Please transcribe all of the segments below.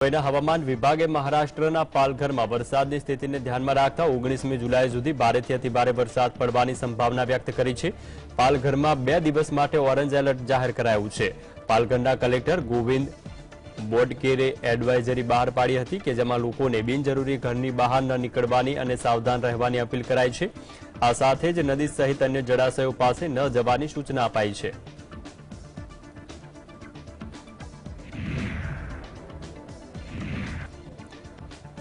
હવામાન વિભાગે મહારાષ્ટ્રના પાલઘરમાં વરસાદની સ્થિતિને ધ્યાનમાં રાખતા 19મી જુલાઈ સુધી ભારેથી અતિ ભારે વરસાદ પડવાની સંભાવના વ્યક્ત કરી છે। પાલઘરમાં 2 દિવસ માટે ઓરેન્જ એલર્ટ જાહેર કરાયું છે। પાલઘરના કલેક્ટર ગોવિંદ બોડકેરે એડવાઇઝરી બહાર પાડી હતી કે જેમાં લોકોને બિનજરૂરી ઘરની બહાર ન નીકળવાની અને સાવધાન રહેવાની અપીલ કરાઈ છે। આ સાથે જ નદી સહિત અન્ય જળાશયો પાસે ન જવાની સૂચના અપાઈ છે।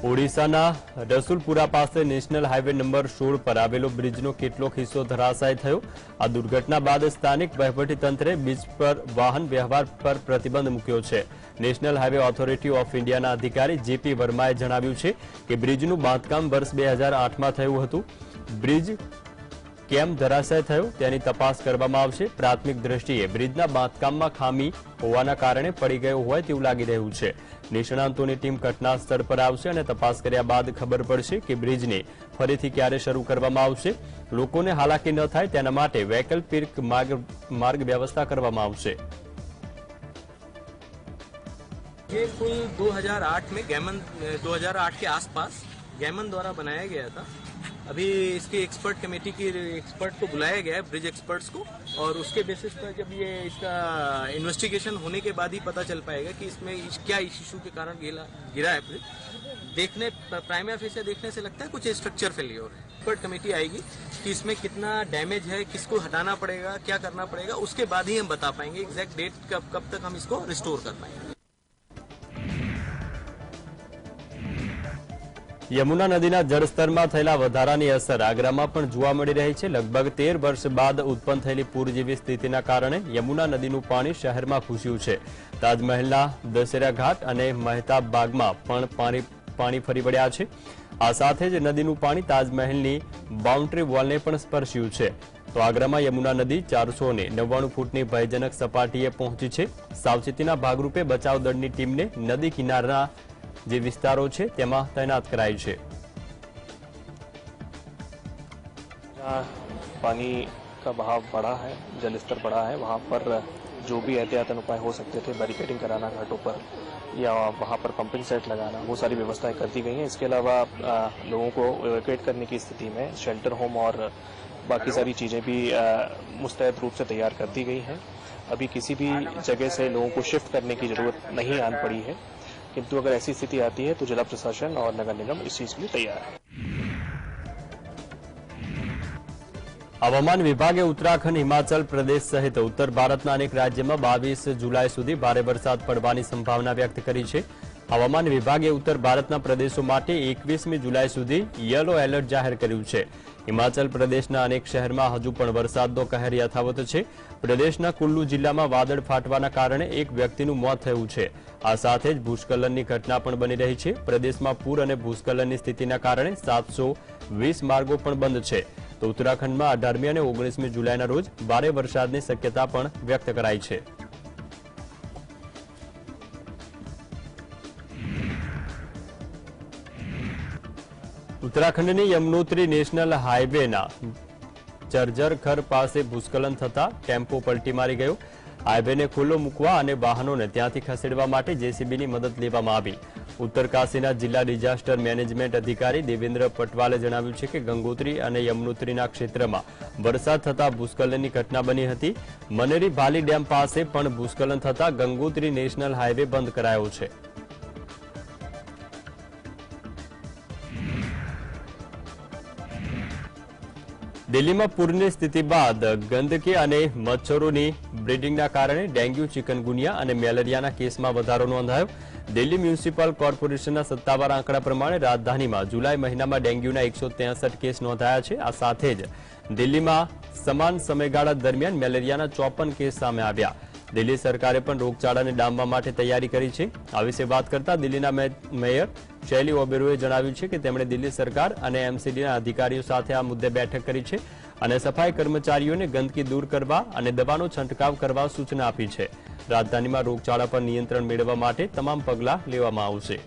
ઓડિશાના રસુલપુરા પાસે નેશનલ હાઈવે નંબર 16 પર આવેલો બ્રિજનો કેટલોક હિસ્સો ધરાશાયી થયો। આ દુર્ઘટના બાદ સ્થાનિક વહીવટીતંત્રે બ્રિજ પર વાહન વ્યવહાર પર પ્રતિબંધ મૂક્યો છે। નેશનલ હાઈવે ઓથોરિટી ઓફ ઇન્ડિયાના અધિકારી જેપી વર્માએ જણાવ્યું છે કે બ્રિજનું બાંધકામ વર્ષ 2008માં થયું હતું। બ્રિજ કેમ ધરાશાયી થયો તેની તપાસ કરવામાં આવશે। પ્રાથમિક દ્રષ્ટિએ બ્રિજના બાંધકામમાં ખામી હોવાના કારણે પડી ગયો હોય તેવું લાગી રહ્યું છે। નિષ્ણાંતોની ટીમ ઘટના સ્થળ પર આવશે અને તપાસ કર્યા બાદ ખબર પડશે કે બ્રિજને ફરીથી ક્યારે શરૂ કરવામાં આવશે। લોકોને હાલાકી ન થાય તેના માટે વૈકલ્પિક માર્ગ વ્યવસ્થા કરવામાં આવશે। ये पुल 2008 में गैमन 2008 के आसपास गैमन द्वारा बनाया गया था। अभी इसकी एक्सपर्ट कमेटी की एक्सपर्ट को बुलाया गया है, ब्रिज एक्सपर्ट्स को, और उसके बेसिस पर जब ये इसका इन्वेस्टिगेशन होने के बाद ही पता चल पाएगा कि इसमें क्या इशू के कारण गिरा है ब्रिज। देखने प्राइमरी फेस से देखने से लगता है कुछ स्ट्रक्चर फेलियर है। एक्सपर्ट कमेटी आएगी कि इसमें कितना डैमेज है, किसको हटाना पड़ेगा, क्या करना पड़ेगा, उसके बाद ही हम बता पाएंगे एग्जैक्ट डेट कब तक हम इसको रिस्टोर कर पाएंगे। यमुना नदीना जलस्तરમાં થયેલા વધારાની અસર આગ્રામાં પણ જોવા મળી રહી છે। લગભગ 13 વર્ષ બાદ ઉત્પન્ન થયેલી પૂર જેવી સ્થિતિના કારણે યમુના નદીનું પાણી શહેરમાં ઘૂસ્યું છે। તાજમહેલના દશેરા ઘાટ અને મહેતાબ બાગમાં પણ પાણી ફરી વળ્યા છે। આ સાથે જ નદીનું પાણી તાજમહેલની બાઉન્ડ્રી વોલને પણ સ્પર્શ્યું છે। તો આગ્રામાં યમુના નદી 499 ફૂટની ભયજનક સપાટીએ પહોંચી છે। સાવચેતીના ભાગરૂપે બચાવ દળની ટીમને નદી કિનારના જે વિસ્તારો છે તેમાં તૈનાત કરાઈ છે। पानी का बहाव बढ़ा है, जल स्तर बढ़ा है, वहाँ पर जो भी एहतियातन उपाय हो सकते थे, बैरिकेडिंग कराना घाटों पर या वहाँ पर पंपिंग सेट लगाना, वो सारी व्यवस्थाएं कर दी गई हैं। इसके अलावा लोगों को इवैक्यूएट करने की स्थिति में शेल्टर होम और बाकी सारी चीज़ें भी मुस्तैद रूप से तैयार कर दी गई हैं। अभी किसी भी जगह से लोगों को शिफ्ट करने की ज़रूरत नहीं आन पड़ी है, किंतु अगर ऐसी स्थिति आती है तो जिला प्रशासन और नगर निगम इस चीज के लिए तैयार है। હવામાન વિભાગે ઉત્તરાખંડ, હિમાચલ પ્રદેશ સહિત ઉત્તર ભારતના અનેક રાજ્યોમાં 22 જુલાઈ સુધી ભારે વરસાદ પડવાની સંભાવના વ્યક્ત કરી છે। હવામાન વિભાગે ઉત્તર ભારતના પ્રદેશો માટે 21મી જુલાઈ સુધી યલો એલર્ટ જાહેર કર્યું છે। હિમાચલ પ્રદેશના અનેક શહેરમાં હજુ પણ વરસાદનો કહેર યથાવત છે। પ્રદેશના કુલ્લુ જિલ્લામાં વાદળ ફાટવાના કારણે એક વ્યક્તિનું મોત થયું છે। આ સાથે જ ભૂસ્ખલનની ઘટના પણ બની રહી છે। પ્રદેશમાં પૂર અને ભૂસ્ખલનની સ્થિતિના કારણે 720 માર્ગો પણ બંધ છે। તો ઉત્તરાખંડમાં 18મી અને 19મી જુલાઈના રોજ ભારે વરસાદની શક્યતા પણ વ્યક્ત કરાઈ છે। ઉત્તરાખંડની યમનોત્રી નેશનલ હાઈવેના ચરજરખર પાસે ભૂસ્ખલન થતા ટેમ્પો પલટી મારી ગયો। હાઈવેને ખુલ્લો મૂકવા અને વાહનોને ત્યાંથી ખસેડવા માટે જેસીબીની મદદ લેવામાં આવી। ઉત્તરકાશીના જિલ્લા ડિઝાસ્ટર મેનેજમેન્ટ અધિકારી દેવેન્દ્ર પટવાલે જણાવ્યું છે કે ગંગોત્રી અને યમનોત્રીના ક્ષેત્રમાં વરસાદ થતા ભૂસ્ખલનની ઘટના બની હતી। મનેરી ભાલી ડેમ પાસે પણ ભૂસ્ખલન થતા ગંગોત્રી નેશનલ હાઈવે બંધ કરાયો છે। દિલ્હીમાં પૂરની સ્થિતિ બાદ ગંદકી અને મચ્છરોની બ્રીડિંગના કારણે ડેન્ગ્યુ, ચિકનગુનિયા અને મેલેરિયાના કેસમાં વધારો નોંધાયો। દિલ્હી મ્યુનિસિપલ કોર્પોરેશનના સત્તાવાર આંકડા પ્રમાણે રાજધાનીમાં જુલાઈ મહિનામાં ડેન્ગ્યુના 163 કેસ નોંધાયા છે। આ સાથે જ દિલ્હીમાં સમાન સમયગાળા દરમિયાન મેલેરિયાના 54 કેસ સામે આવ્યા। દિલ્હી સરકારે પણ રોગચાળાને ડામવા માટે તૈયારી કરી છે। આ વિશે વાત કરતા દિલ્હીના મેયર શૈલી ઓબેરોએ જણાવ્યું છે કે તેમણે દિલ્હી સરકાર અને એમસીડીના અધિકારીઓ સાથે આ મુદ્દે બેઠક કરી છે અને સફાઈ કર્મચારીઓને ગંદકી દૂર કરવા અને દવાનો છંટકાવ કરવા સૂચના આપી છે। રાજધાનીમાં રોગચાળા પર નિયંત્રણ મેળવવા માટે તમામ પગલાં લેવામાં આવશે।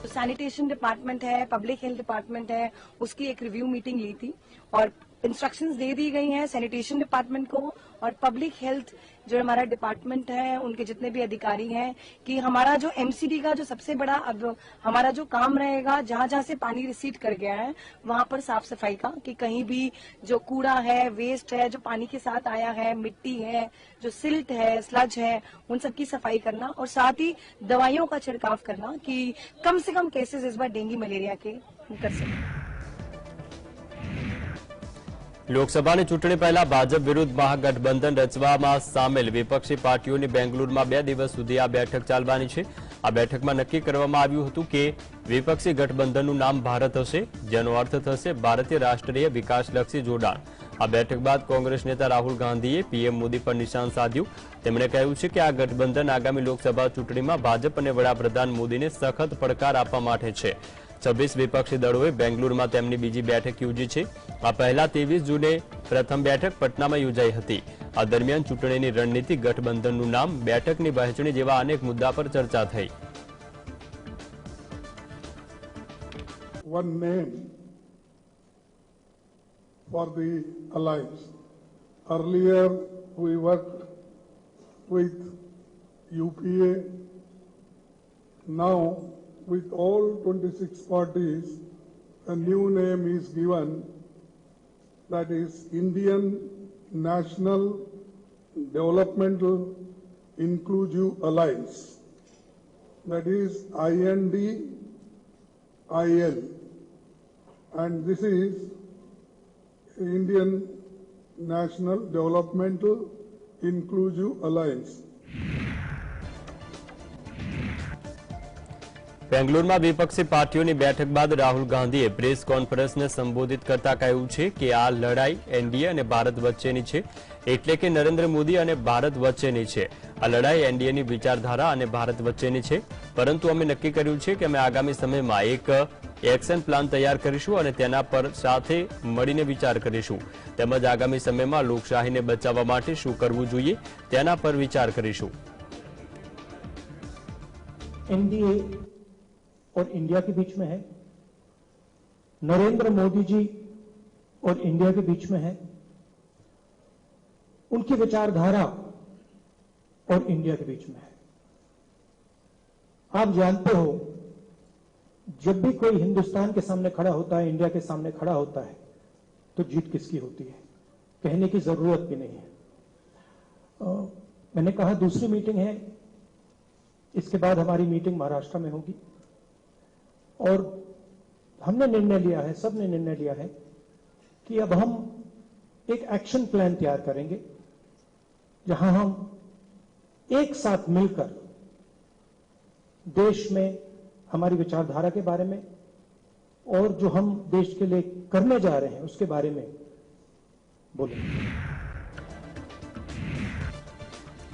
सैनिटेशन डिपार्टमेंट है, पब्लिक हेल्थ डिपार्टमेंट है, उसकी एक रिव्यू मीटिंग ली थी और इंस्ट्रक्शंस दे दी गई हैं सैनिटेशन डिपार्टमेंट को और पब्लिक हेल्थ जो हमारा डिपार्टमेंट है, उनके जितने भी अधिकारी हैं, कि हमारा जो एमसीडी का जो सबसे बड़ा अब हमारा जो काम रहेगा, जहां जहां से पानी रिसीड कर गया है वहां पर साफ सफाई का, कि कहीं भी जो कूड़ा है, वेस्ट है, जो पानी के साथ आया है, मिट्टी है, जो सिल्ट है, स्लज है, उन सब की सफाई करना, और साथ ही दवाइयों का छिड़काव करना कि कम से कम केसेस इस बार डेंगू मलेरिया के हम कर सकें। લોકસભાની ચૂંટણી પહેલા ભાજપ વિરુદ્ધ મહાગઠબંધન રચવામાં સામેલ વિપક્ષી પાર્ટીઓની બેંગલુરુમાં 2 દિવસ સુધી આ બેઠક ચાલવાની છે। આ બેઠકમાં નક્કી કરવામાં આવ્યું હતું કે વિપક્ષી ગઠબંધનનું નામ ભારત હશે, જેનો અર્થ થશે ભારતીય રાષ્ટ્રીય વિકાસલક્ષી જોડાણ। આ બેઠક બાદ કોંગ્રેસ નેતા રાહુલ ગાંધીએ પીએમ મોદી પર નિશાન સાધ્યું। તેમણે કહ્યું છે કે આ ગઠબંધન આગામી લોકસભા ચૂંટણીમાં ભાજપ અને વડાપ્રધાન મોદીને સખત પડકાર આપવા માટે છે। 26 વિપક્ષી દળોએ બેંગલુરુમાં તેમની બીજી બેઠક યોજી છે। આ પહેલા 23 જૂને પ્રથમ બેઠક પટનામાં યોજાઈ હતી। આ દરમિયાન ચૂંટણીની રણનીતિ, ગઠબંધનનું નામ, બેઠકની વહેંચણી જેવા અનેક મુદ્દા પર ચર્ચા થઈ। One name for the alliance. Earlier we worked with UPA. Now with all 26 parties, a new name is given, that is Indian National Developmental Inclusive Alliance, that is INDIL, and this is Indian National Developmental Inclusive Alliance. બેંગલુરુમાં વિપક્ષી પાર્ટીઓની બેઠક બાદ રાહુલ ગાંધીએ press કોન્ફરન્સને સંબોધિત કરતા કહ્યું છે કે આ લડાઈ એનડીએ અને ભારત વચ્ચેની છે, એટલે કે નરેન્દ્ર મોદી અને ભારત વચ્ચેની છે। આ લડાઈ એનડીએની વિચારધારા અને ભારત વચ્ચેની છે, પરંતુ અમે નક્કી કર્યું છે કે અમે આગામી સમયમાં એક એક્શન પ્લાન તૈયાર કરીશું અને તેના પર સાથે મળીને વિચાર કરીશું, તેમજ આગામી સમયમાં લોકશાહીને બચાવવા માટે શું કરવું જોઈએ તેના પર વિચાર કરીશું। एनडीए और इंडिया के बीच में है, नरेंद्र मोदी जी और इंडिया के बीच में है, उनकी विचारधारा और इंडिया के बीच में है। आप जानते हो, जब भी कोई हिंदुस्तान के सामने खड़ा होता है, इंडिया के सामने खड़ा होता है, तो जीत किसकी होती है, कहने की जरूरत भी नहीं है। मैंने कहा दूसरी मीटिंग है, इसके बाद हमारी मीटिंग महाराष्ट्र में होगी, और हमने निर्णय लिया है, सबने निर्णय लिया है कि अब हम एक एक्शन प्लान तैयार करेंगे, जहां हम एक साथ मिलकर देश में हमारी विचारधारा के बारे में और जो हम देश के लिए करने जा रहे हैं उसके बारे में बोलेंगे।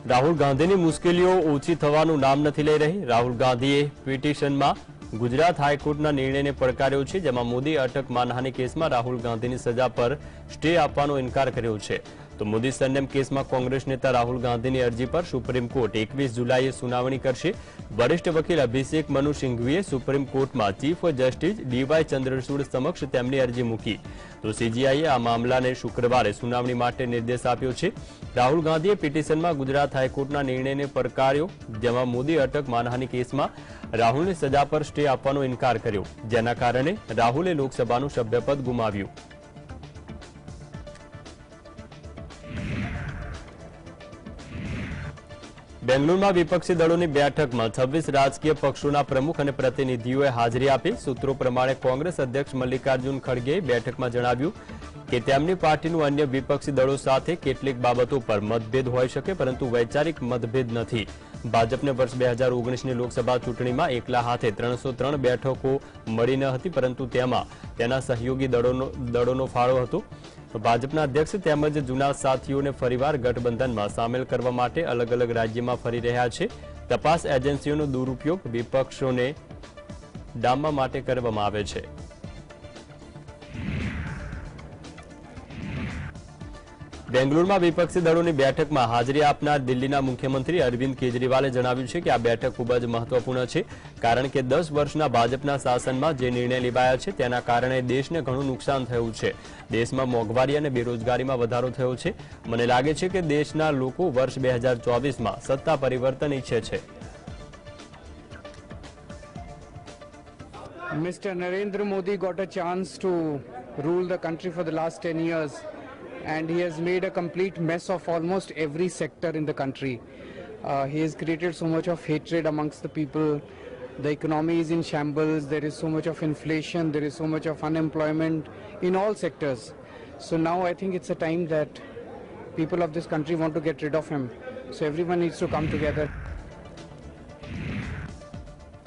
રાહુલ ગાંધીની મુશ્કેલીઓ ઓછી થવાનું નામ નથી લઈ રહી। રાહુલ ગાંધીએ પિટિશનમાં ગુજરાત હાઈકોર્ટના નિર્ણયને પડકાર્યો છે, જેમાં મોદી અટક માનહાનિ કેસમાં રાહુલ ગાંધીની સજા પર સ્ટે આપવાનો ઇનકાર કર્યો છે। તો મોદી સરનેમ કેસમાં કોંગ્રેસ નેતા રાહુલ ગાંધીની અરજી પર સુપ્રીમ કોર્ટ 21 જુલાઈએ સુનાવણી કરશે। વરિષ્ઠ વકીલ અભિષેક મનુ સિંઘવીએ સુપ્રીમ કોર્ટમાં ચીફ જસ્ટિસ ડીવાય ચંદ્રચૂડ સમક્ષ તેમની અરજી મૂકી। તો સીજીઆઈએ આ મામલાને શુક્રવારે સુનાવણી માટે નિર્દેશ આપ્યો છે। રાહુલ ગાંધીએ પિટિશનમાં ગુજરાત હાઈકોર્ટના નિર્ણયને પડકાર્યો, જેમાં મોદી અટક માનહાનિ કેસમાં રાહુલની સજા પર સ્ટે આપવાનો ઇનકાર કર્યો, જેના કારણે રાહુલે લોકસભાનું સભ્યપદ ગુમાવ્યું। બેંગલુરુમાં વિપક્ષી દળોની બેઠકમાં 26 રાજકીય પક્ષોના પ્રમુખ અને પ્રતિનિધિઓએ હાજરી આપી। સૂત્રો પ્રમાણે કોંગ્રેસ અધ્યક્ષ મલ્લિકાર્જુન ખડગેએ બેઠકમાં જણાવ્યું કે તેમની પાર્ટીનું અન્ય વિપક્ષી દળો સાથે કેટલીક બાબતો પર મતભેદ હોઈ શકે, પરંતુ વૈચારિક મતભેદ નથી। ભાજપને વર્ષ 2019ની લોકસભા ચૂંટણીમાં એકલા હાથે 303 બેઠકો મળી ન હતી, પરંતુ તેમાં તેના સહયોગી દળોનો ફાળો હતો। ભાજપના અધ્યક્ષ તેમજ જૂના સાથીઓને ફરીવાર ગઠબંધનમાં સામેલ કરવા માટે અલગ અલગ રાજ્યમાં ફરી રહ્યા છે। તપાસ એજન્સીઓનો દુરુપયોગ વિપક્ષોને ડામવા માટે કરવામાં આવે છે। બેંગ્લુરુમાં વિપક્ષી દળોની બેઠકમાં હાજરી આપનાર દિલ્હીના મુખ્યમંત્રી અરવિંદ કેજરીવાલે જણાવ્યું છે કે આ બેઠક ખૂબ જ મહત્વપૂર્ણ છે, કારણ કે 10 વર્ષના ભાજપના શાસનમાં જે નિર્ણય લેવાયા છે તેના કારણે દેશને ઘણું નુકસાન થયું છે. દેશમાં મોંઘવારી અને બેરોજગારીમાં વધારો થયો છે. મને લાગે છે કે દેશના લોકો વર્ષ 2024માં સત્તા પરિવર્તન ઈચ્છે છે. Mr. Narendra Modi got a chance to rule the country for the last 10 years, and he has made a complete mess of almost every sector in the country. He has created so much of hatred amongst the people. The economy is in shambles. There is so much of inflation. There is so much of unemployment in all sectors. So now I think it's a time that people of this country want to get rid of him. So everyone needs to come together.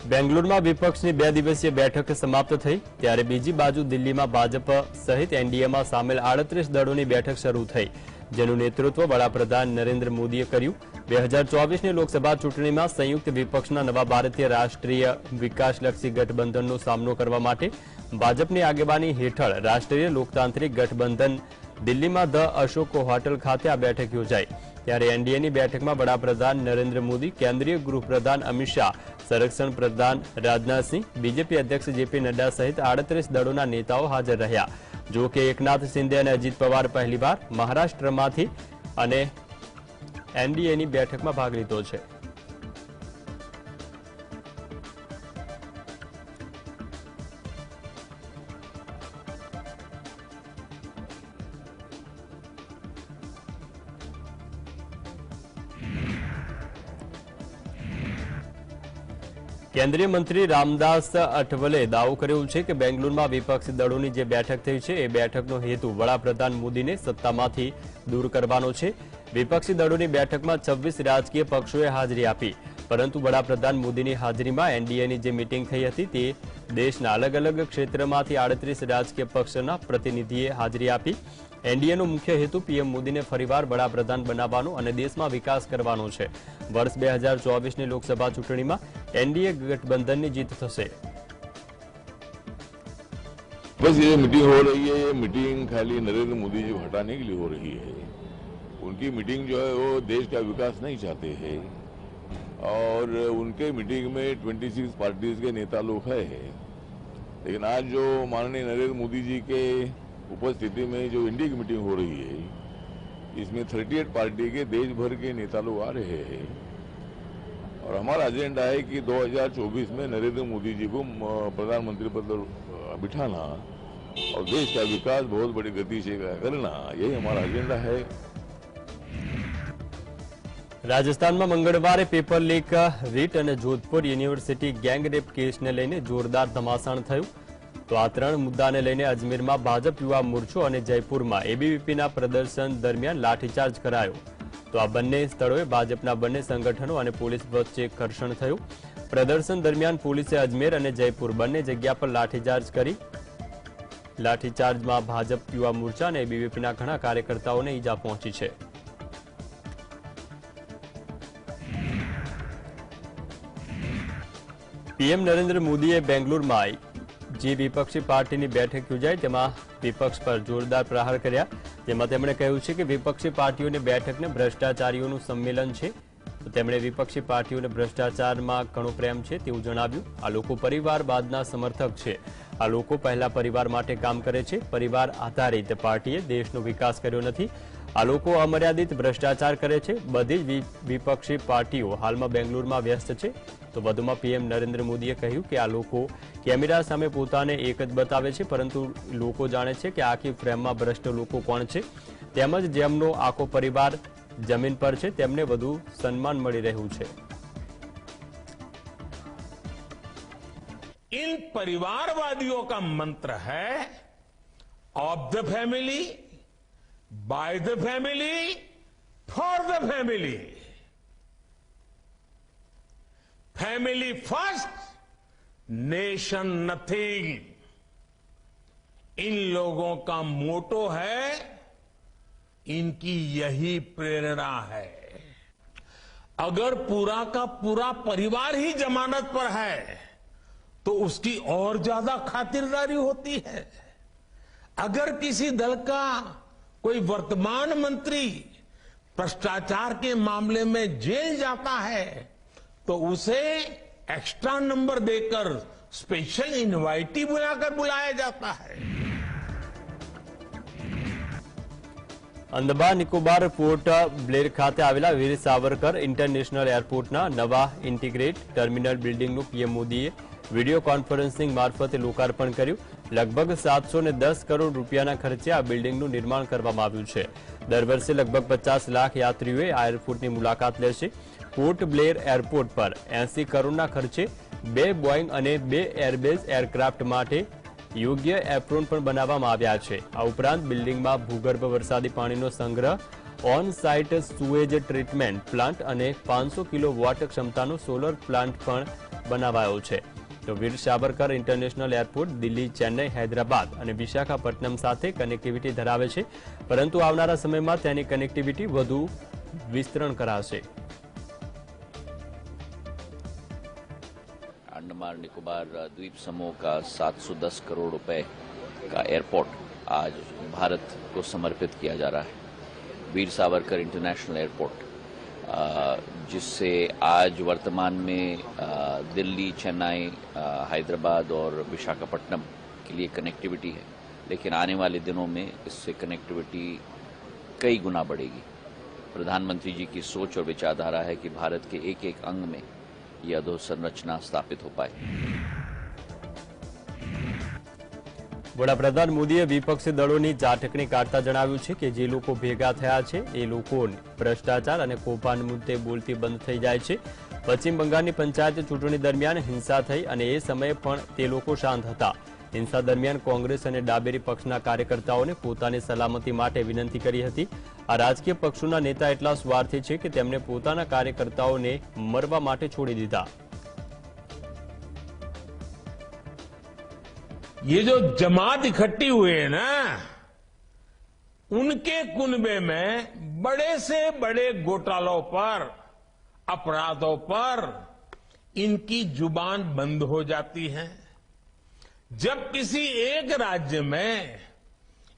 બેંગ્લુરુમાં વિપક્ષની 2 દિવસીય બેઠક સમાપ્ત થઈ ત્યારે બીજી બાજુ દિલ્હીમાં ભાજપ સહિત એનડીએમાં સામેલ 38 દળોની બેઠક શરૂ થઈ, જેનું નેતૃત્વ વડાપ્રધાન નરેન્દ્ર મોદીએ કર્યું. 2024ની લોકસભા ચૂંટણીમાં સંયુક્ત વિપક્ષના નવા ભારતીય રાષ્ટ્રીય વિકાસલક્ષી ગઠબંધનનો સામનો કરવા માટે ભાજપની આગેવાની હેઠળ રાષ્ટ્રીય લોકતાંત્રિક ગઠબંધન દિલ્હીમાં ધ અશોક હોટલ ખાતે આ બેઠક યોજાઈ. ત્યારે એનડીએની બેઠકમાં વડાપ્રધાન નરેન્દ્ર મોદી, કેન્દ્રીય ગૃહપ્રધાન અમિત શાહ, સંરક્ષણ પ્રધાન રાજનાથસિંહ, બીજેપી અધ્યક્ષ જેપી નડ્ડા સહિત 38 દળોના નેતાઓ હાજર રહ્યા. જો કે એકનાથ શિંદે અને અજીત પવાર પહેલીવાર મહારાષ્ટ્રમાંથી અને એનડીએની બેઠકમાં ભાગ લીધો છે. કેન્દ્રીય મંત્રી રામદાસ અઠવલે દાવો કર્યો છે કે બેંગ્લુરુમાં વિપક્ષી દળોની જે બેઠક થઈ છે એ બેઠકનો હેતુ વડાપ્રધાન મોદીને સત્તામાંથી દૂર કરવાનો છે. વિપક્ષી દળોની બેઠકમાં 26 રાજકીય પક્ષોએ હાજરી આપી, પરંતુ વડાપ્રધાન મોદીની હાજરીમાં એનડીએની જે મીટિંગ થઈ હતી તે દેશના અલગ અલગ ક્ષેત્રમાંથી 38 રાજકીય પક્ષોના પ્રતિનિધિએ હાજરી આપી. એનડીએનો મુખ્ય હેતુ પીએમ મોદીને ફરીવાર વડાપ્રધાન બનાવવાનો અને દેશમાં વિકાસ કરવાનો છે. વર્ષ 2024ની લોકસભા ચૂંટણીમાં एनडीए गठबंधन की जीत थશે. बस ये मीटिंग हो रही है, ये मीटिंग खाली नरेंद्र मोदी जी को हटाने के लिए हो रही है. उनकी मीटिंग जो है वो देश का विकास नहीं चाहते हैं और उनके मीटिंग में 26 पार्टीज के नेता लोग हैं. लेकिन आज जो माननीय नरेंद्र मोदी जी के उपस्थिति में जो इंडिया की मीटिंग हो रही है, इसमें 38 पार्टी के देश भर के नेता लोग आ रहे हैं और हमारा एजेंडा है कि 2024 में नरेंद्र मोदी जी को प्रधानमंत्री पद पर बिठाना और देश का विकास बहुत बड़ी गति से करना, यही हमारा एजेंडा है. રાજસ્થાનમાં મંગળવારે પેપર લીક, રીટ અને જોધપુર યુનિવર્સિટી ગેંગરેપ કેસને લઈને જોરદાર ધમાસાણ થયું. તો આ 3 મુદ્દાને લઈને અજમેરમાં ભાજપ યુવા મોરચો અને જયપુરમાં એબીવીપીના પ્રદર્શન દરમિયાન લાઠીચાર્જ કરાયો. તો આ બંને સ્થળોએ ભાજપના બંને સંગઠનો અને પોલીસ વચ્ચે ઘર્ષણ થયું. પ્રદર્શન દરમિયાન પોલીસે અજમેર અને જયપુર બંને જગ્યા પર લાઠીચાર્જ કરી. લાઠીચાર્જમાં ભાજપ યુવા મોરચા અને એબીવીપીના ઘણા કાર્યકર્તાઓને ઈજા પહોંચી છે. પીએમ નરેન્દ્ર મોદીએ બેંગ્લુરુમાં જે વિપક્ષી પાર્ટીની બેઠક યોજાઈ તેમાં વિપક્ષ પર જોરદાર પ્રહાર કર્યા, જેમાં તેમણે કહ્યું છે કે વિપક્ષી પાર્ટીઓની બેઠકને ભ્રષ્ટાચારીઓનું સંમેલન છે. તો તેમણે વિપક્ષી પાર્ટીઓને ભ્રષ્ટાચારમાં ઘણો પ્રેમ છે તેવું જણાવ્યું. આ લોકો પરિવારવાદના સમર્થક છે. આ લોકો પહેલા પરિવાર માટે કામ કરે છે. પરિવાર આધારિત પાર્ટીએ દેશનો વિકાસ કર્યો નથી. આ લોકો અમર્યાદિત ભ્રષ્ટાચાર કરે છે. બધી જ વિપક્ષી પાર્ટીઓ હાલમાં બેંગ્લુરુમાં વ્યસ્ત છે. તો વધુમાં પીએમ નરેન્દ્ર મોદીએ કહ્યું કે આ લોકો કેમેરા સામે પોતાને એક જ બતાવે છે, પરંતુ લોકો જાણે છે કે આખી ફ્રેમમાં ભ્રષ્ટ લોકો કોણ છે. તેમજ જેમનો આખો પરિવાર જમીન પર છે તેમને વધુ સન્માન મળી રહ્યું છે. इन परिवारवादियों का मंत्र है of the family, by the family, for the family. Family first, nation nothing. इन लोगों का मोटो है, इनकी यही प्रेरणा है. अगर पूरा का पूरा परिवार ही जमानत पर है तो उसकी और ज्यादा खातिरदारी होती है. अगर किसी दल का कोई वर्तमान मंत्री भ्रष्टाचार के मामले में जेल जाता है तो उसे एक्स्ट्रा नंबर देकर स्पेशल इनवाइटी बुलाया जाता है। અંદમાન નિકોબાર પોર્ટ બ્લેર ખાતે આવેલા વીર સાવરકર ઇન્ટરનેશનલ એરપોર્ટના નવા ઇન્ટિગ્રેટ ટર્મિનલ બિલ્ડિંગનું પીએમ મોદીએ વિડીયો કોન્ફરન્સિંગ મારફતે લોકાર્પણ કર્યું। લગભગ 710 કરોડ રૂપિયાના ખર્ચે આ બિલ્ડિંગનું નિર્માણ કરવામાં આવ્યું છે। દર વર્ષે લગભગ 50 લાખ યાત્રીઓ આ એરપોર્ટની મુલાકાત લેશે। પોર્ટ બ્લેર એરપોર્ટ પર 80 કરોડના ખર્ચે 2 બોઈંગ અને 2 એરબેઝ એરક્રાફ્ટ માટે યોગ્ય એપ્રોન પણ બનાવવામાં આવ્યા છે। આ ઉપરાંત બિલ્ડિંગમાં ભૂગર્ભ વરસાદી પાણીનો સંગ્રહ, on site sewage treatment plant અને 500 કિલોવોટ ક્ષમતાનો સોલર પ્લાન્ટ પણ બનાવાયો છે। તો વીર સાવરકર ઇન્ટરનેશનલ એરપોર્ટ દિલ્હી, ચેન્નઈ, હૈદરાબાદ અને વિશાખાપટ્ટનમ સાથે કનેક્ટિવિટી ધરાવે છે, પરંતુ આવનારા સમયમાં તેની કનેક્ટિવિટી વધુ વિસ્તરણ કરાશે। अंडमान निकोबार द्वीप समूह का 710 करोड़ रुपए का एयरपोर्ट आज भारत को समर्पित किया जा रहा है। वीर सावरकर इंटरनेशनल एयरपोर्ट, जिससे आज वर्तमान में दिल्ली, चेन्नई, हैदराबाद और विशाखापट्टनम के लिए कनेक्टिविटी है, लेकिन आने वाले दिनों में इससे कनेक्टिविटी कई गुना बढ़ेगी। प्रधानमंत्री जी की सोच और विचारधारा है कि भारत के एक एक अंग में यह अधोसंरचना स्थापित हो पाए। વડાપ્રધાન મોદીએ વિપક્ષી દળોની ઝાટકણી કાઢતા જણાવ્યું છે કે જે લોકો ભેગા થયા છે એ લોકો ભ્રષ્ટાચાર અને કૌભાંડ મુદ્દે બોલતી બંધ થઈ જાય છે। પશ્ચિમ બંગાળની પંચાયત ચૂંટણી દરમિયાન હિંસા થઈ અને એ સમયે પણ તે લોકો શાંત હતા। હિંસા દરમિયાન કોંગ્રેસ અને ડાબેરી પક્ષના કાર્યકર્તાઓને પોતાની સલામતી માટે વિનંતી કરી હતી। આ રાજકીય પક્ષોના નેતા એટલા સ્વાર્થી છે કે તેમણે પોતાના કાર્યકર્તાઓને મરવા માટે છોડી દીધા। ये जो जमात इकट्ठी हुए हैं ना, उनके कुनबे में बड़े से बड़े घोटालों पर, अपराधों पर इनकी जुबान बंद हो जाती है। जब किसी एक राज्य में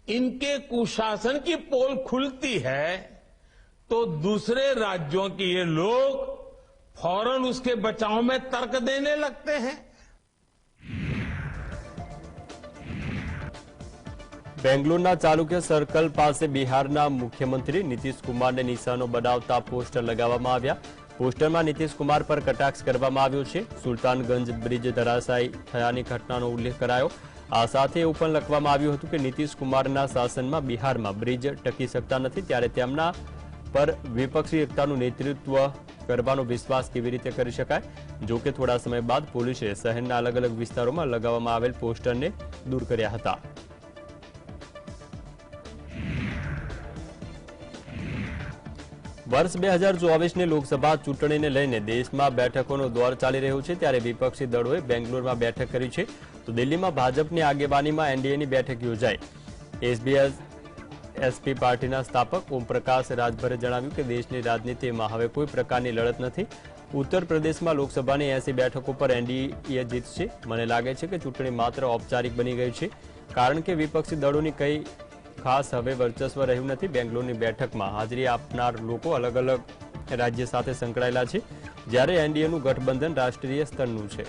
इनके कुशासन की पोल खुलती है तो दूसरे राज्यों के ये लोग फौरन उसके बचाव में तर्क देने लगते हैं। બેંગ્લોરના ચાલુક્ય સર્કલ પાસે બિહારના મુખ્યમંત્રી નીતિશ કુમારને નિશાનો બનાવતા પોસ્ટર લગાવવામાં આવ્યા। પોસ્ટરમાં નીતિશ કુમાર પર કટાક્ષ કરવામાં આવ્યો છે। સુલતાનગંજ બ્રિજ ધરાશાયી થયાની ઘટનાનો ઉલ્લેખ કરાયો। આ સાથે એવું પણ લખવામાં આવ્યું હતું કે નીતિશ કુમારના શાસનમાં બિહારમાં બ્રિજ ટકી શકતા નથી, ત્યારે તેમના પર વિપક્ષી એકતાનું નેતૃત્વ કરવાનો વિશ્વાસ કેવી રીતે કરી શકાય। જો કે થોડા સમય બાદ પોલીસે શહેરના અલગ અલગ વિસ્તારોમાં લગાવવામાં આવેલ પોસ્ટરને દૂર કર્યા હતા। વર્ષ 2024ની લોકસભા ચૂંટણીને લઈને દેશમાં બેઠકોનો દોર ચાલી રહ્યો છે, ત્યારે વિપક્ષી દળોએ બેંગ્લોરમાં બેઠક કરી છે। તો દિલ્હીમાં ભાજપની આગેવાનીમાં એનડીએની બેઠક યોજાઈ। એસપી પાર્ટીના સ્થાપક ઓમ પ્રકાશ રાજભરે જણાવ્યું કે દેશની રાજનીતિમાં હવે કોઈ પ્રકારની લડત નથી। ઉત્તર પ્રદેશમાં લોકસભાની 80 બેઠકો પર એનડીએ જીતશે। મને લાગે છે કે ચૂંટણી માત્ર ઔપચારિક બની ગઈ છે, કારણ કે વિપક્ષી દળોની કઈ ખાસ હવે વર્ચસ્વ રહ્યું નથી। બેંગ્લોરની બેઠકમાં હાજરી આપનાર લોકો અલગ અલગ રાજ્ય સાથે સંકળાયેલા છે, જ્યારે એનડીએનું ગઠબંધન રાષ્ટ્રીય સ્તરનું છે।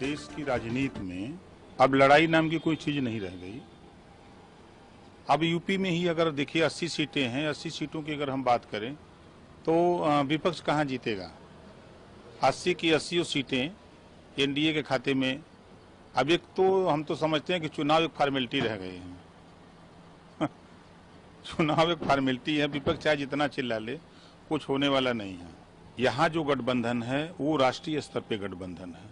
देश की राजनीति में अब लड़ाई नाम की कोई चीज नहीं रह गई। अब यूपी में ही अगर देखिए 80 सीटें हैं, 80 सीटों की अगर हम बात करें तो विपक्ष कहाँ जीतेगा। 80 की 80 सीटें एनडीए के खाते में। अब एक तो हम तो समझते हैं कि चुनाव एक फॉर्मेलिटी रह गए हैं। चुनाव एक फॉर्मेलिटी है, विपक्ष चाहे जितना चिल्ला ले कुछ होने वाला नहीं है। यहाँ जो गठबंधन है वो राष्ट्रीय स्तर पे गठबंधन है।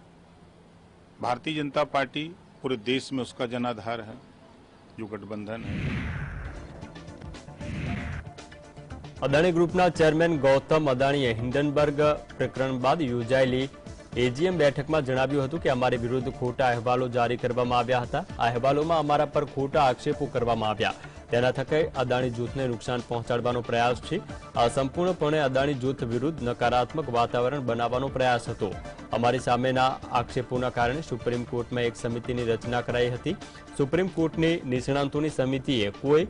भारतीय जनता पार्टी पूरे देश में उसका जनाधार है, जो गठबंधन है। અદાણી ગ્રુપના ચેરમેન ગૌતમ અદાણીએ હિન્ડનબર્ગ પ્રકરણ બાદ યોજાયેલી એજીએમ બેઠકમાં જણાવ્યું હતું કે અમારી વિરુદ્ધ ખોટા અહેવાલો જારી કરવામાં આવ્યા હતા। આ અહેવાલોમાં અમારા પર ખોટા આક્ષેપો કરવામાં આવ્યા। તેના થકી અદાણી જૂથને નુકસાન પહોંચાડવાનો પ્રયાસ છે. આ સંપૂર્ણપણે અદાણી જૂથ વિરુદ્ધ નકારાત્મક વાતાવરણ બનાવવાનો પ્રયાસ હતો. અમારી સામેના આક્ષેપોના કારણે સુપ્રીમ કોર્ટમાં એક સમિતિની રચના કરાઈ હતી. સુપ્રીમ કોર્ટની નિષ્ણાંતોની સમિતિએ કોઈ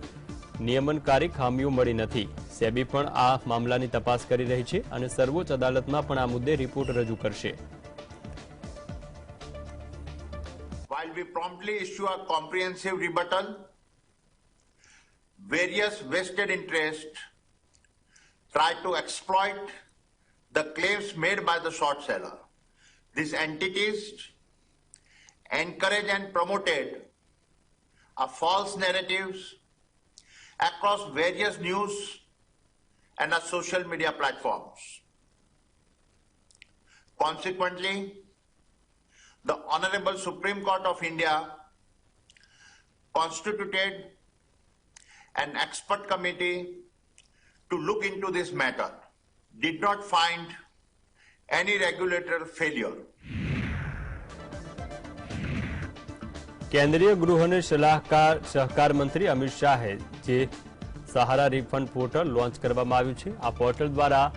નિયમનકારી ખામીઓ મળી નથી. સેબી પણ આ મામલાની તપાસ કરી રહી છે અને સર્વોચ્ચ અદાલતમાં પણ આ મુદ્દે રિપોર્ટ રજૂ કરશે. While we promptly issue a comprehensive rebuttal, various vested interests try to exploit the claims made by the short seller. These entities encourage and promoted a false narratives across various news and social media platforms. Consequently, the Honorable Supreme Court of India constituted an expert committee to look into this matter, did not find any regulatory failure. કેન્દ્રીય ગૃહ અને સહકાર મંત્રી અમિત શાહે જે સહારા refund portal launch કરવામાં આવ્યું છે. આ પોર્ટલ દ્વારા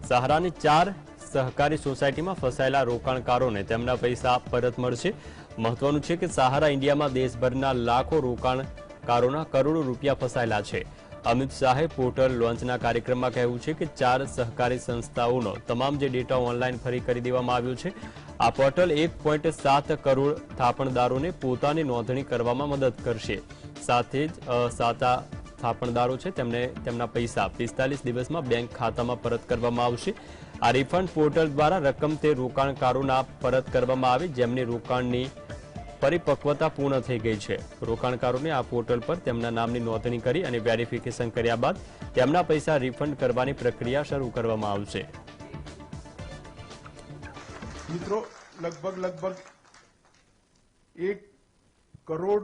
સહારાની 4 સહકારી સોસાયટીમાં ફસાયેલા રોકાણકારોને તેમના પૈસા પરત મળશે. મહત્વનું છે કે સહારા ઇન્ડિયામાં દેશભરના લાખો રોકાણકારોના કરોડો રૂપિયા ફસાયેલા છે. અમિત શાહે પોર્ટલ લોન્ચના કાર્યક્રમમાં કહ્યું છે કે 4 સહકારી સંસ્થાઓનો તમામ જે ડેટા ઓનલાઈન ફરી કરી દેવામાં આવ્યો છે. આ પોર્ટલ 1.7 કરોડ થાપણદારોને પોતાની નોંધણી કરવામાં મદદ કરશે. સાથે જ સાચા થાપણદારો છે તેમને તેમના પૈસા 45 દિવસમાં બેંક ખાતામાં પરત કરવામાં આવશે. આ રિફંડ પોર્ટલ દ્વારા રકમ તે રોકાણકારોના પરત કરવામાં આવે જેમની રોકાણની પરિપક્વતા પૂર્ણ થઈ ગઈ છે. રોકાણકારોને આ પોર્ટલ પર તેમના નામની નોંધણી કરી અને વેરિફિકેશન કર્યા બાદ તેમના પૈસા રિફંડ કરવાની પ્રક્રિયા શરૂ કરવામાં આવશે. मित्रों, लगभग 1.7 करोड़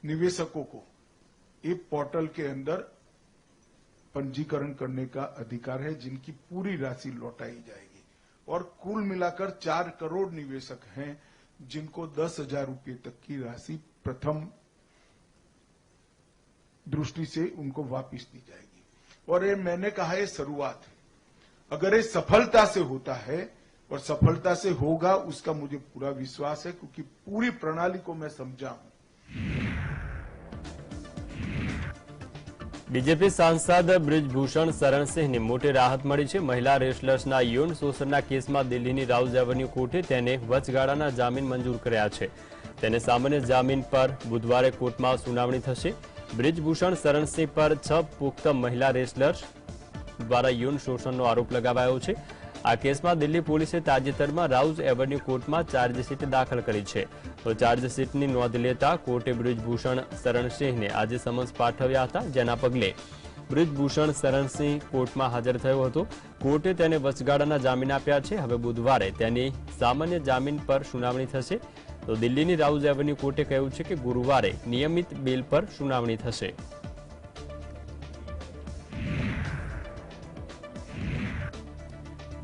निवेशकों को ये पोर्टल के अंदर पंजीकरण करने का अधिकार है, जिनकी पूरी राशि लौटाई जाएगी. और कुल मिलाकर 4 करोड़ निवेशक हैं जिनको 10,000 रुपये तक की राशि प्रथम दृष्टि से उनको वापस दी जाएगी. और ये मैंने कहा ये शुरुआत है. अगर ये सफलता से होता है और सफलता से होगा उसका मुझे पूरा विश्वास है, क्योंकि पूरी प्रणाली को मैं समझा हूं. बीजेपी सांसद ब्रिजभूषण शरण सिंह ने मोटी राहत मળી છે. મહિલા રેસલર્સના યૌન શોષણના કેસમાં દિલ્હીની રાઉઝ એવન્યુ કોર્ટે તેને વચગાળાના જામીન મંજૂર કર્યા છે. તેને સામાન્ય જામીન પર બુધવારે કોર્ટમાં સુનાવણી થશે. બ્રિજભૂષણ શરણ સિંહ પર 6 પુખ્ત મહિલા રેસલર્સ દ્વારા યૌન શોષણનો આરોપ લગાવાયો છે. આ કેસમાં દિલ્હી પોલીસે તાજેતરમાં રાઉઝ એવન્યુ કોર્ટમાં ચાર્જશીટ દાખલ કરી છે. તો ચાર્જશીટની નોંધ લેતા કોર્ટે બ્રિજભૂષણ શરણ સિંહને આજે સમન્સ પાઠવ્યા હતા, જેના પગલે બ્રિજભૂષણ શરણ સિંહ કોર્ટમાં હાજર થયો હતો. કોર્ટે તેને વચગાળાના જામીન આપ્યા છે. હવે બુધવારે તેની સામાન્ય જામીન પર સુનાવણી થશે. તો દિલ્હીની રાઉઝ એવન્યુ કોર્ટે કહ્યું છે કે ગુરુવારે નિયમિત બેલ પર સુનાવણી થશે.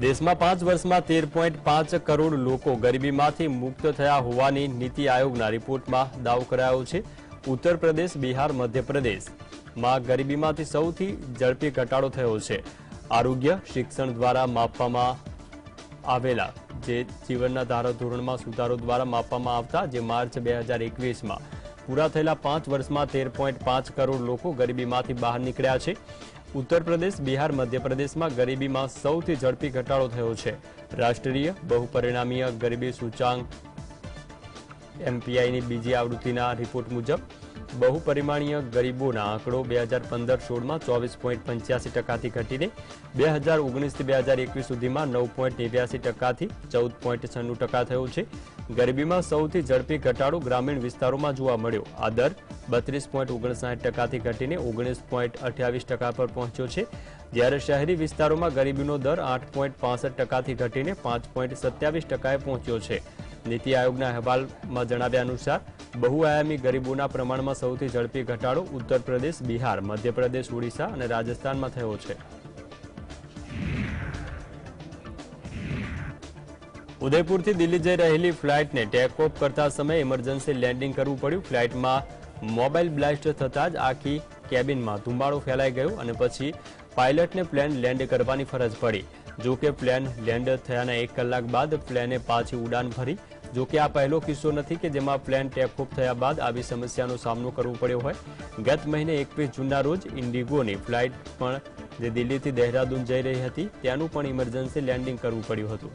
દેશમાં 5 વર્ષમાં 13.5 કરોડ લોકો ગરીબીમાંથી મુક્ત થયા હોવાની નીતિ આયોગના રિપોર્ટમાં દાવો કરાયો છે. ઉત્તર પ્રદેશ, બિહાર, મધ્યપ્રદેશમાં ગરીબીમાંથી સૌથી ઝડપી ઘટાડો થયો છે. આરોગ્ય શિક્ષણ દ્વારા માપવામાં આવેલા જે જીવનના ધારાધોરણમાં સુધારો દ્વારા માપવામાં આવતા જે માર્ચ 2021માં પૂરા થયેલા 5 વર્ષમાં 13.5 કરોડ લોકો ગરીબીમાંથી બહાર નીકળ્યા છે. ઉત્તર પ્રદેશ, બિહાર, મધ્યપ્રદેશમાં ગરીબીમાં સૌથી ઝડપી ઘટાડો થયો છે. રાષ્ટ્રીય બહુપરિણામીય ગરીબી સૂચાંક MPIની બીજી આવૃત્તિના રિપોર્ટ મુજબ બહુપરિમાણીય ગરીબોના આંકડો 2015-16માં 24.85%થી ઘટીને 2019થી 2021 સુધીમાં 9.89%થી 14.96% થયો છે. ગરીબીમાં સૌથી ઝડપી ઘટાડો ગ્રામીણ વિસ્તારોમાં જોવા મળ્યો. આ દર 32.59%થી ઘટીને 19.28% પર પહોંચ્યો છે, જ્યારે શહેરી વિસ્તારોમાં ગરીબીનો દર 8.65%થી ઘટીને 5.27%એ પહોંચ્યો છે. નીતિ આયોગના અહેવાલમાં જણાવ્યા અનુસાર બહુઆયામી ગરીબોના પ્રમાણમાં સૌથી ઝડપી ઘટાડો ઉત્તર પ્રદેશ, બિહાર, મધ્યપ્રદેશ, ઓડિશા અને રાજસ્થાનમાં થયો છે. ઉદયપુરથી દિલ્હી જઈ રહેલી ફ્લાઇટને ટેક ઓફ કરતા સમયે ઇમરજન્સી લેન્ડિંગ કરવું પડ્યું. ફ્લાઇટમાં મોબાઈલ બ્લાસ્ટ થતાં જ આખી કેબિનમાં ધુમાડો ફેલાઈ ગયો અને પછી પાયલટને પ્લેન લેન્ડ કરવાની ફરજ પડી. જો કે પ્લેન લેન્ડ થયાના 1 કલાક બાદ પ્લેને પાછી ઉડાન ભરી. જો કે આ પહેલો કિસ્સો નથી કે જેમાં પ્લેન ટેક ઓફ થયા બાદ આવી સમસ્યાનો સામનો કરવો પડ્યો હોય. ગત મહિને 21 જૂનના રોજ ઇન્ડિગોની ફ્લાઇટ પણ જે દિલ્હીથી દહેરાદૂન જઈ રહી હતી ત્યાંનું પણ ઇમરજન્સી લેન્ડિંગ કરવું પડ્યું હતું.